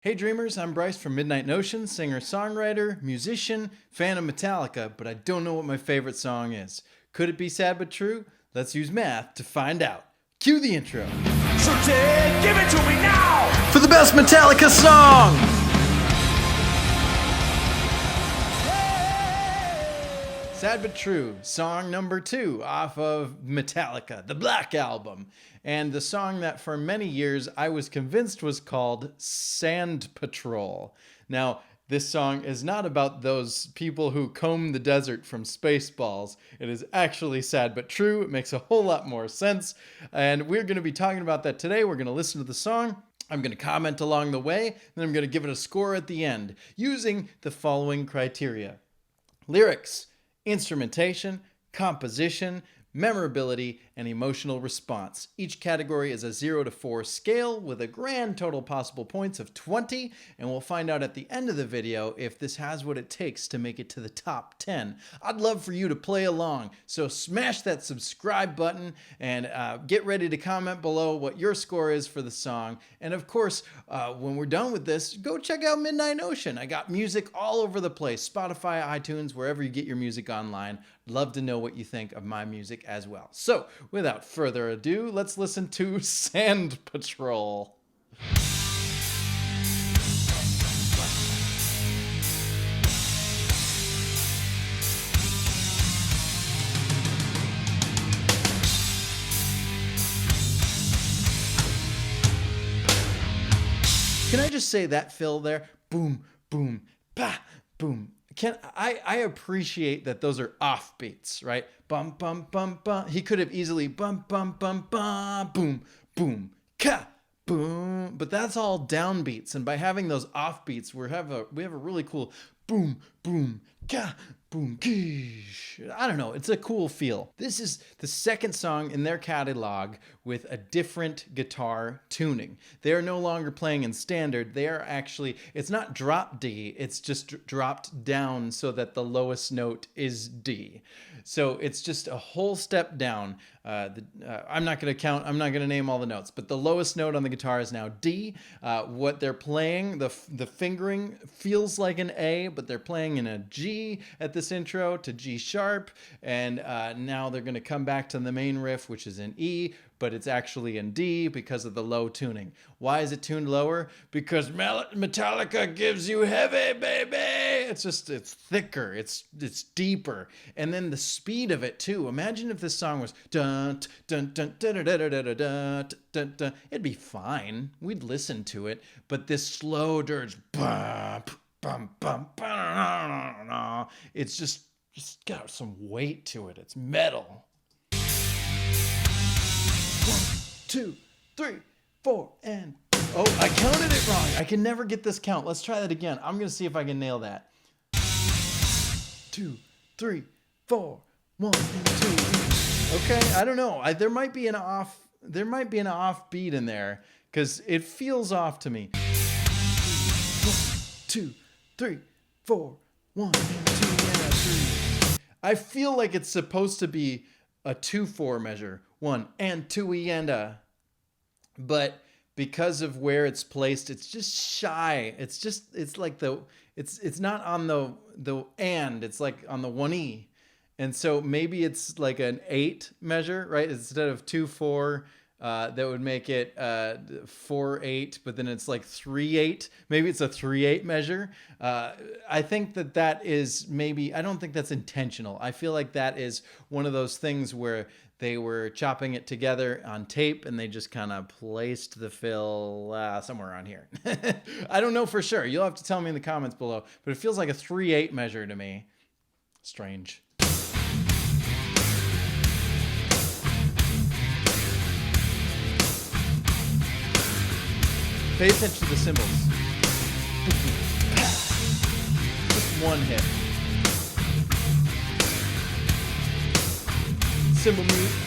Hey dreamers, I'm Bryce from Midnight Notion, singer-songwriter, musician, fan of Metallica, but I don't know what my favorite song is. Could it be Sad But True? Let's use math to find out. Cue the intro. So give it to me now! For the best Metallica song! Sad But True, song number 2 off of Metallica, the Black Album. And the song that for many years I was convinced was called Sand Patrol. Now, this song is not about those people who comb the desert from Spaceballs. It is actually sad but true. It makes a whole lot more sense. And we're going to be talking about that today. We're going to listen to the song. I'm going to comment along the way. Then I'm going to give it a score at the end using the following criteria: lyrics, instrumentation, composition, memorability, and emotional response. Each category is a 0 to 4 scale with a grand total possible points of 20, and we'll find out at the end of the video if this has what it takes to make it to the top 10. I'd love for you to play along, so smash that subscribe button and get ready to comment below what your score is for the song. And of course, when we're done with this, go check out Midnight Ocean. I got music all over the place: Spotify, iTunes, wherever you get your music online. Love to know what you think of my music as well. So, without further ado, let's listen to Sand Patrol. Can I just say that fill there? Boom, boom, bah, boom. I appreciate that those are off beats, right? Bum, bum, bum, bum. He could have easily bum, bum, bum, bum, boom, boom, ka, boom. But that's all downbeats. And by having those off beats, we have a really cool boom, boom, ka, boom, geesh. I don't know. It's a cool feel. This is the second song in their catalog with a different guitar tuning. They are no longer playing in standard. They are actually, it's not drop D, it's just dropped down so that the lowest note is D. So it's just a whole step down. I'm not going to count, I'm not going to name all the notes, but the lowest note on the guitar is now D. What they're playing, the fingering feels like an A, but they're playing in a G at this intro to G sharp. And now they're going to come back to the main riff, which is in E, but it's actually in D because of the low tuning. Why is it tuned lower? Because Metallica gives you heavy, baby. It's thicker, it's deeper. And then the speed of it too. Imagine if this song was dun dun dun dun dun dun dun dun dun dun. It'd be fine. We'd listen to it. But this slow dirge, bum bum bum bum, it's just got some weight to it. It's metal. 1, 2, 3, 4, and oh, I counted it wrong. I can never get this count. Let's try that again. I'm gonna see if I can nail that. 2, 3, 4, 1, and 2. Okay, I don't know. There might be an off beat in there because it feels off to me. 1, 2, 3, 4, 1, and 2, and a 3. I feel like it's supposed to be a 2/4 measure. 1 and 2 and a. But because of where it's placed, it's just shy. It's like it's not on the and, it's like on the 1E. And so maybe it's like an 8 measure, right? Instead of 2/4, that would make it 4/8, but then it's like 3/8. Maybe it's a 3/8 measure. I think that is maybe, I don't think that's intentional. I feel like that is one of those things where they were chopping it together on tape and they just kind of placed the fill somewhere around here. I don't know for sure. You'll have to tell me in the comments below, but it feels like a 3/8 measure to me. Strange. Pay attention to the cymbals. Just one hit. Cymbal move.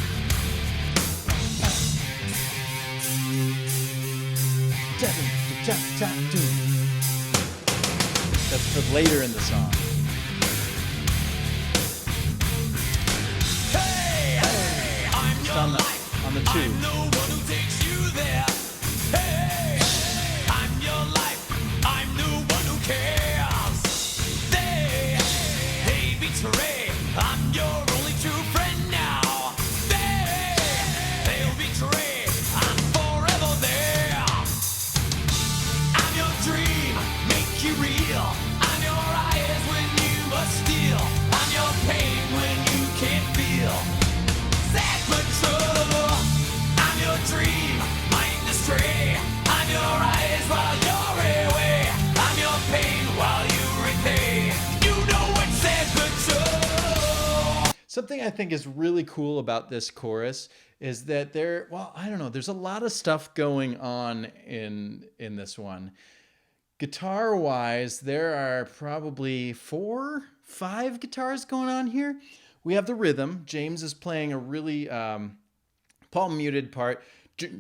That's for later in the song. Hey, I'm Just your on life. the 2. I'm the one who takes you there. Hey, I'm your life. Something I think is really cool about this chorus is that I don't know, there's a lot of stuff going on in this one. Guitar wise, there are probably 4, 5 guitars going on here. We have the rhythm. James is playing a really palm muted part. He's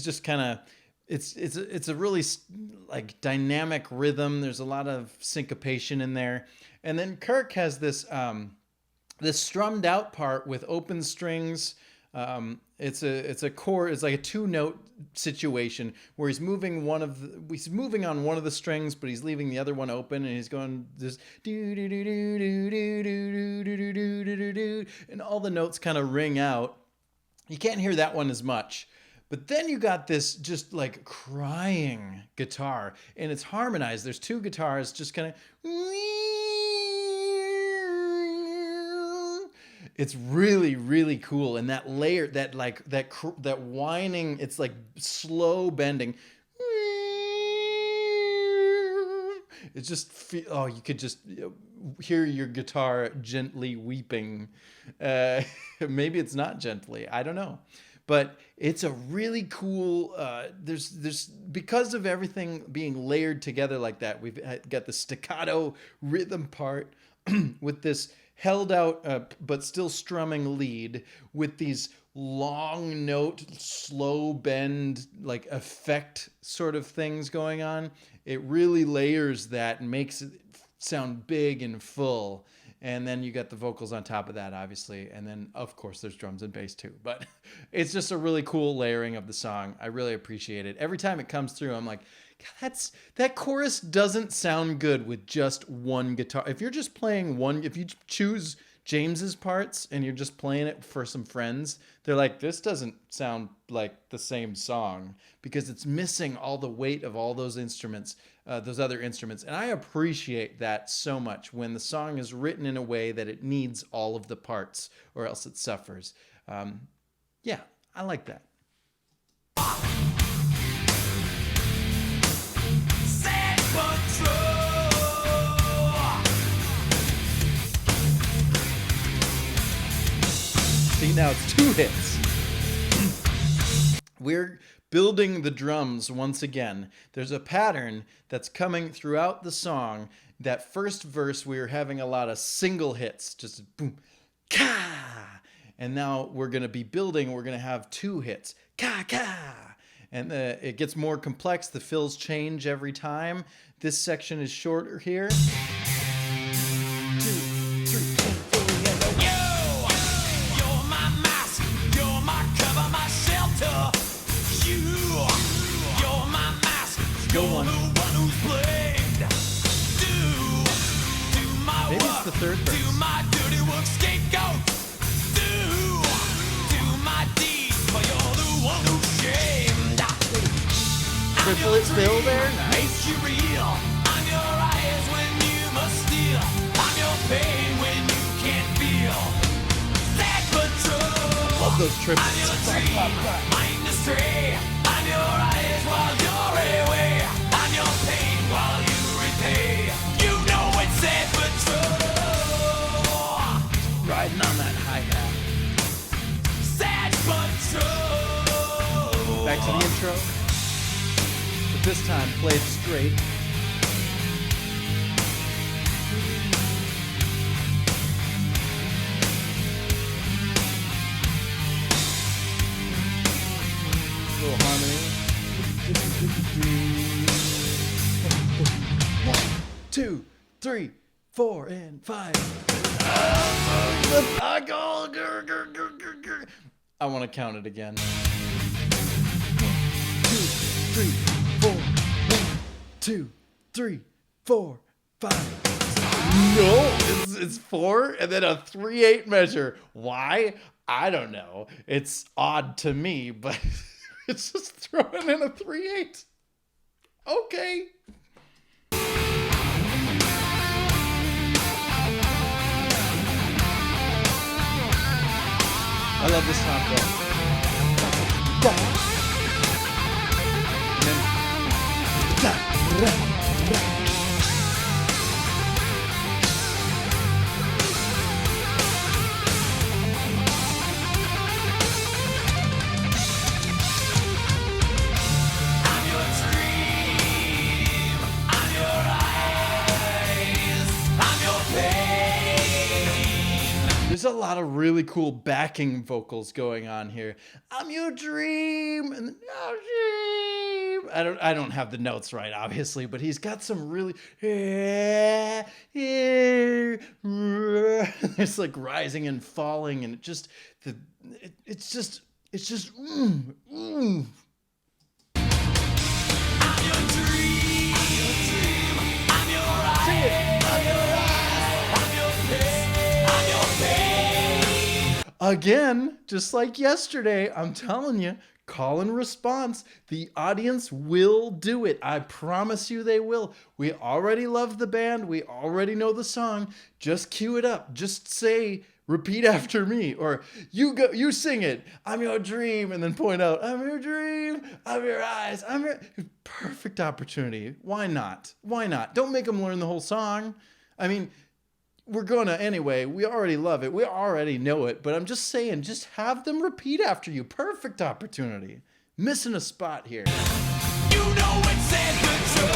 just kind of, it's a really like dynamic rhythm. There's a lot of syncopation in there. And then Kirk has this this strummed out part with open strings. It's a chord. It's like a 2-note situation where he's moving on one of the strings, but he's leaving the other one open, and he's going this do do do do do do do do do do do, and all the notes kind of ring out. You can't hear that one as much. But then you got this just like crying guitar, and it's harmonized. There's 2 guitars just kind of. It's really, really cool. And that layer, that whining, it's like slow bending. It's just, you could just hear your guitar gently weeping. Maybe it's not gently. I don't know. But it's a really cool, there's because of everything being layered together like that, we've got the staccato rhythm part with this held out but still strumming lead with these long note, slow bend, like effect sort of things going on. It really layers that and makes it sound big and full. And then you got the vocals on top of that, obviously. And then, of course, there's drums and bass too. But it's just a really cool layering of the song. I really appreciate it. Every time it comes through, I'm like, that chorus doesn't sound good with just one guitar. If you're just playing one, if you choose James's parts and you're just playing it for some friends, they're like, this doesn't sound like the same song because it's missing all the weight of all those instruments, those other instruments. And I appreciate that so much when the song is written in a way that it needs all of the parts or else it suffers. Yeah, I like that. See, now it's 2 hits. We're building the drums once again. There's a pattern that's coming throughout the song. That first verse, we were having a lot of single hits, just boom, ka. And now we're going to be building, we're going to have 2 hits, ka, ka. And it gets more complex. The fills change every time. This section is shorter here. 2, 3, 4, You're my mask, you're my cover, my shelter. You're my mask, Go you're on. the one who's blamed. Do my Maybe work, it's the third verse. do my dirty work, scapegoat. Do my deeds, but you're the one who's shamed. Triple it fill there. Makes you real. I'm your eyes when you must steal. I'm your pain when you can't feel. That patrol. Love those triples. I'm your dream, mind astray. I'm your eyes while you're away. I'm your pain while you repay. You know it's that patrol. Riding on that hi-hat. Sad patrol. Back to the intro. But this time, played straight. Little harmony. 1, 2, 3, 4, and 5. I want to count it again. 1, 2, 3, 4. 1, 2, 3, 4, 5. No, it's 4 and then a 3/8 measure. Why? I don't know. It's odd to me, but it's just throwing in a 3/8. Okay. I love this top though. And then, I'm your dream, I'm your eyes, I'm your pain. There's a lot of really cool backing vocals going on here. I'm your dream and your dream. I don't have the notes right, obviously, but he's got some really it's like rising and falling, and it's just I'm your dream, I'm your eyes, I'm your pain, I'm your pain. Again, just like yesterday, I'm telling you, call and response. The audience will do it. I promise you they will. We already love the band. We already know the song. Just cue it up. Just say, repeat after me. Or you sing it. I'm your dream. And then point out, I'm your dream. I'm your eyes. I'm your... Perfect opportunity. Why not? Why not? Don't make them learn the whole song. I mean... We're gonna anyway. We already love it. We already know it. But I'm just saying, just have them repeat after you. Perfect opportunity. Missing a spot here. You know it's sad but true.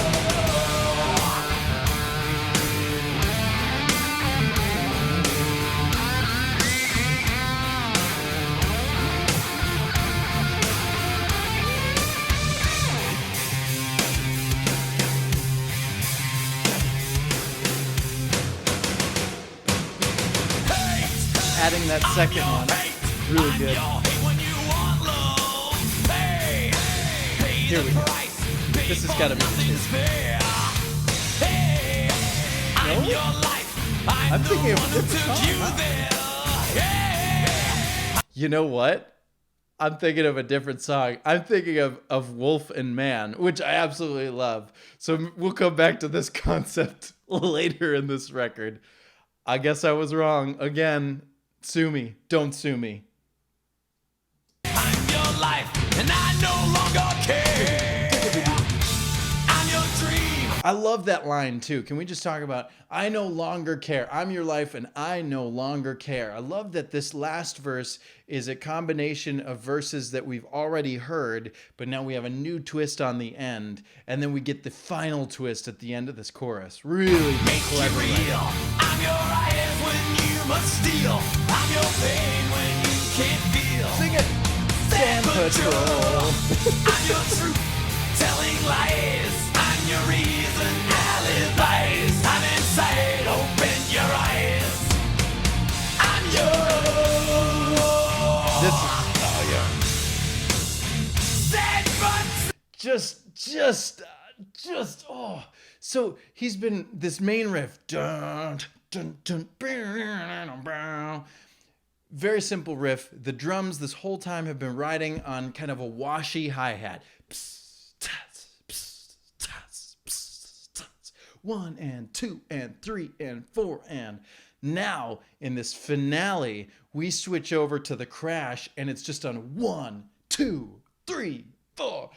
Adding that second one. Really good. Here we go. This has got to be the two. No? I'm thinking of a different song. Huh? You know what? I'm thinking of a different song. I'm thinking of Wolf and Man, which I absolutely love. So we'll come back to this concept later in this record. I guess I was wrong. Again, sue me. Don't sue me. I'm your life, and I no longer care. I'm your dream. I love that line too. Can we just talk about I no longer care. I'm your life and I no longer care. I love that this last verse is a combination of verses that we've already heard, but now we have a new twist on the end, and then we get the final twist at the end of this chorus. Really clever. Real. I'm your eyes when you must steal. I'm your pain when you can't feel. Sing it. Sand Patrol. I'm your truth, telling lies. I'm your reason, alibis. I'm inside, open your eyes. I'm yours. This is Sad but oh. So he's been this main riff. Dun, dun, dun, very simple riff. The drums this whole time have been riding on kind of a washy hi-hat. 1 and 2 and 3 and 4 and now in this finale we switch over to the crash and it's just on 1, 2, 3, 4.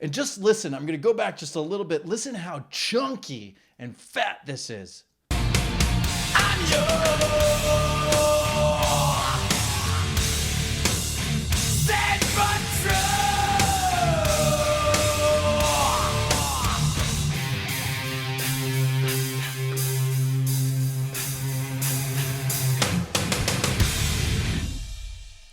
And just listen, I'm going to go back just a little bit. Listen how chunky and fat this is. I'm yours. Sad but true.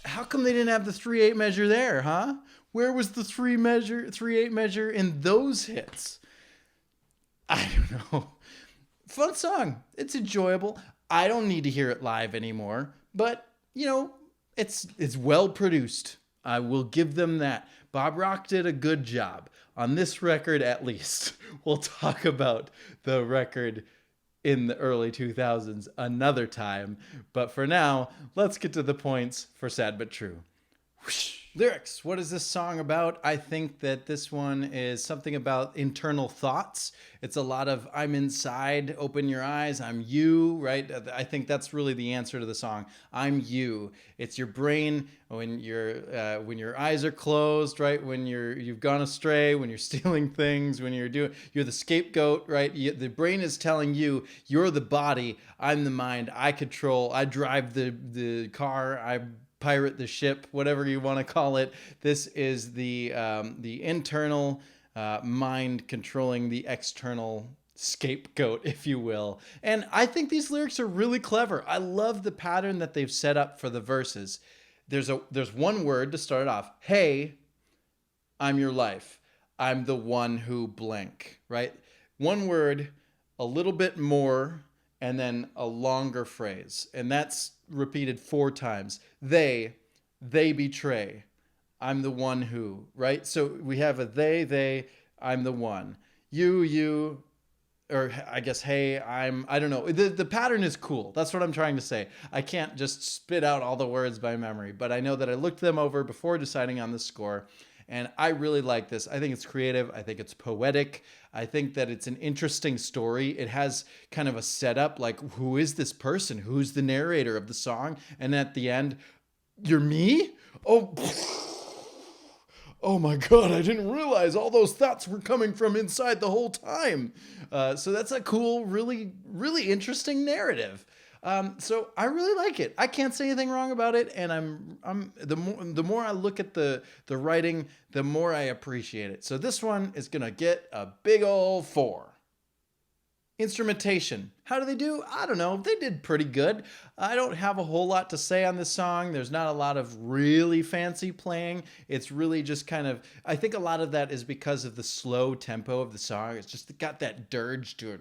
How come they didn't have the 3/8 measure there, huh? Where was the 3/8 measure in those hits? I don't know. Fun song. It's enjoyable. I don't need to hear it live anymore, but you know, it's well produced. I will give them that. Bob Rock did a good job on this record, at least. We'll talk about the record in the early 2000s another time, but for now, let's get to the points for Sad But True. Whoosh. Lyrics. What is this song about? I think that this one is something about internal thoughts. It's a lot of I'm inside, open your eyes, I'm you, right? I think that's really the answer to the song. I'm you. It's your brain when your eyes are closed, right? When you've gone astray, when you're stealing things, when you're the scapegoat, right? The brain is telling you you're the body, I'm the mind, I drive the car, I pirate the ship, whatever you want to call it. This is the internal mind controlling the external scapegoat, if you will. And I think these lyrics are really clever. I love the pattern that they've set up for the verses. There's one word to start off. Hey, I'm your life. I'm the one who blank, right? One word, a little bit more, and then a longer phrase. And that's repeated 4 times. They betray. I'm the one who, right? So we have a they, I'm the one. You, or I guess, hey, I don't know. The pattern is cool. That's what I'm trying to say. I can't just spit out all the words by memory, but I know that I looked them over before deciding on the score. And I really like this. I think it's creative. I think it's poetic. I think that it's an interesting story. It has kind of a setup, like, who is this person? Who's the narrator of the song? And at the end, you're me? Oh my God, I didn't realize all those thoughts were coming from inside the whole time. So that's a cool, really, really interesting narrative. So I really like it. I can't say anything wrong about it, and I'm the more I look at the writing, the more I appreciate it. So this one is gonna get a big ol' 4. Instrumentation. How do they do? I don't know. They did pretty good. I don't have a whole lot to say on this song. There's not a lot of really fancy playing. It's really just kind of, I think a lot of that is because of the slow tempo of the song. It's just got that dirge to it.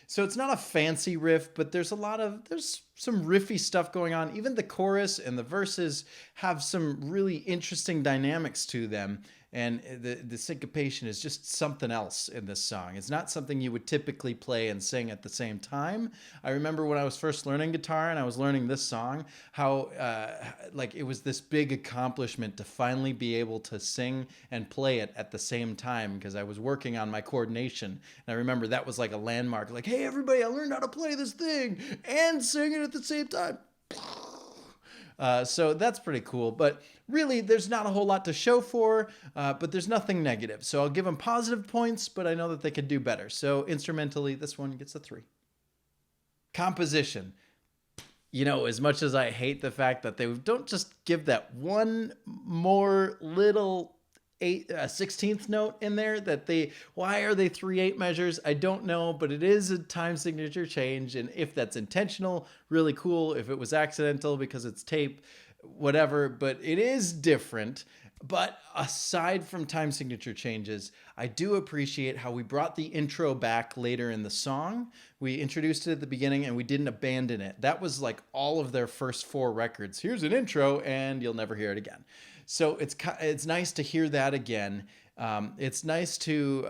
So it's not a fancy riff, but there's some riffy stuff going on. Even the chorus and the verses have some really interesting dynamics to them. And the syncopation is just something else in this song. It's not something you would typically play and sing at the same time. I remember when I was first learning guitar and I was learning this song, how like it was this big accomplishment to finally be able to sing and play it at the same time, because I was working on my coordination. And I remember that was like a landmark. Like, hey, everybody, I learned how to play this thing and sing it at the same time. So that's pretty cool, but really there's not a whole lot to show for, but there's nothing negative. So I'll give them positive points, but I know that they could do better. So instrumentally, this one gets a 3. Composition. You know, as much as I hate the fact that they don't just give that one more little 16th note in there, why are they 3/8 measures? I don't know, but it is a time signature change. And if that's intentional, really cool. If it was accidental because it's tape, whatever, but it is different. But aside from time signature changes, I do appreciate how we brought the intro back later in the song. We introduced it at the beginning and we didn't abandon it. That was like all of their first 4 records. Here's an intro and you'll never hear it again. So it's nice to hear that again. It's nice to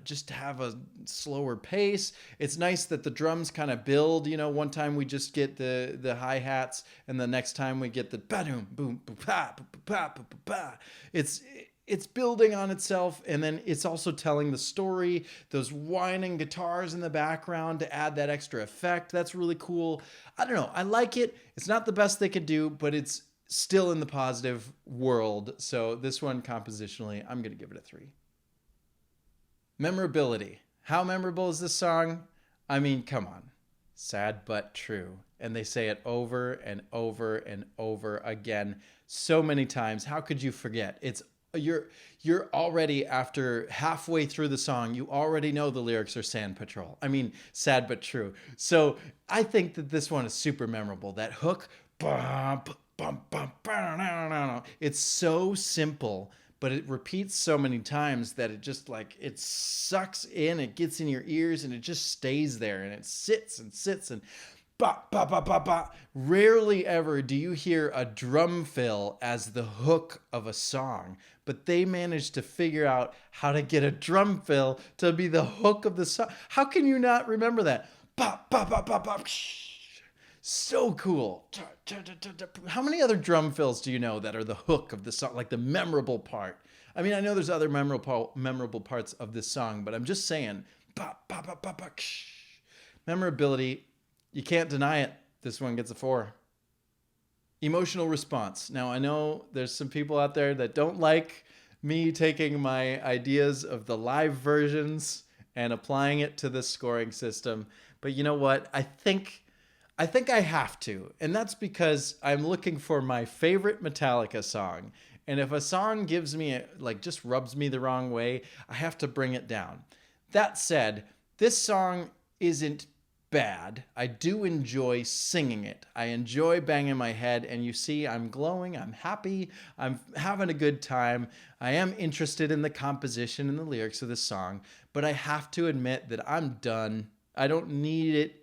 just have a slower pace. It's nice that the drums kind of build. You know, one time we just get the hi-hats, and the next time we get the ba-doom, boom, ba-pa, ba-pa, ba-pa. It's building on itself, and then it's also telling the story. Those whining guitars in the background to add that extra effect. That's really cool. I don't know. I like it. It's not the best they could do, but it's still in the positive world. So this one, compositionally, I'm going to give it a 3. Memorability. How memorable is this song? I mean, come on. Sad but true. And they say it over and over and over again so many times. How could you forget? You're already, after halfway through the song, you already know the lyrics are Sand Patrol. I mean, sad but true. So I think that this one is super memorable. That hook, bump, bump, bump, it's so simple, but it repeats so many times that it just like, it sucks in, it gets in your ears, and it just stays there, and it sits and sits and ba, ba, ba, ba, ba. Rarely ever do you hear a drum fill as the hook of a song, but they managed to figure out how to get a drum fill to be the hook of the song. How can you not remember that? Ba, ba, ba, ba, ba. So cool. How many other drum fills do you know that are the hook of the song, like the memorable part? I mean, I know there's other memorable parts of this song, but I'm just saying, memorability, you can't deny it. This one gets a 4. Emotional response. Now, I know there's some people out there that don't like me taking my ideas of the live versions and applying it to this scoring system, but you know what? I think I have to. And that's because I'm looking for my favorite Metallica song. And if a song gives me, just rubs me the wrong way, I have to bring it down. That said, this song isn't bad. I do enjoy singing it. I enjoy banging my head. And you see, I'm glowing. I'm happy. I'm having a good time. I am interested in the composition and the lyrics of this song. But I have to admit that I'm done. I don't need it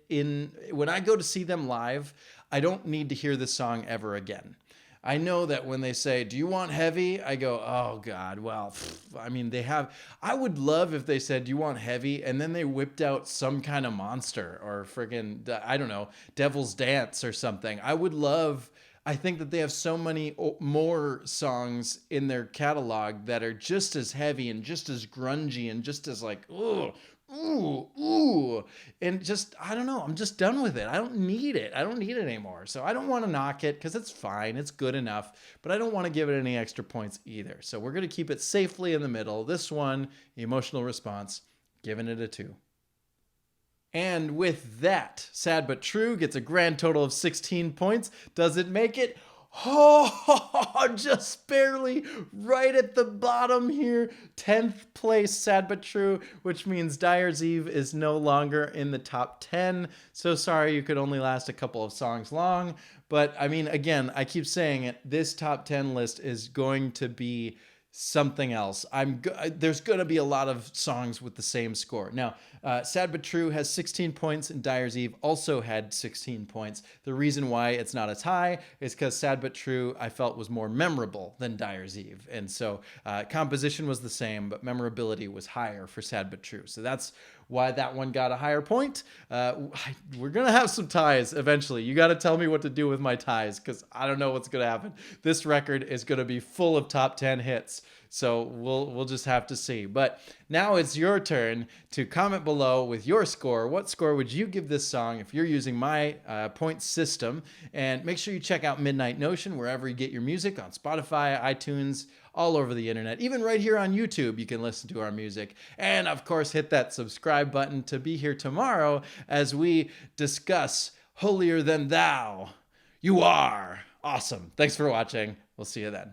when I go to see them live, I don't need to hear this song ever again. I know that when they say, "Do you want heavy?" I go, "Oh God, well, I mean, I would love if they said, "Do you want heavy?" and then they whipped out some kind of monster or friggin', I don't know, Devil's Dance or something. I think that they have so many more songs in their catalog that are just as heavy and just as grungy and just as like, ooh, and just, I don't know, I'm just done with it. I don't need it. I don't need it anymore. So I don't want to knock it because it's fine. It's good enough, but I don't want to give it any extra points either. So we're going to keep it safely in the middle. This one, emotional response, giving it a 2. And with that, Sad But True gets a grand total of 16 points. Does it make it? Oh, just barely right at the bottom here. 10th place, Sad But True, which means Dyer's Eve is no longer in the top 10. So sorry you could only last a couple of songs long. But I mean, again, I keep saying it. This top 10 list is going to be something else. There's going to be a lot of songs with the same score. Now, Sad But True has 16 points and Dyer's Eve also had 16 points. The reason why it's not as high is because Sad But True I felt was more memorable than Dyer's Eve. And so composition was the same, but memorability was higher for Sad But True. So that's why that one got a higher point. We're going to have some ties eventually. You got to tell me what to do with my ties because I don't know what's going to happen. This record is going to be full of top 10 hits. So we'll just have to see. But now it's your turn to comment below with your score. What score would you give this song if you're using my point system? And make sure you check out Midnight Notion wherever you get your music, on Spotify, iTunes, all over the internet. Even right here on YouTube, you can listen to our music. And of course, hit that subscribe button to be here tomorrow as we discuss Holier Than Thou. You are awesome. Thanks for watching. We'll see you then.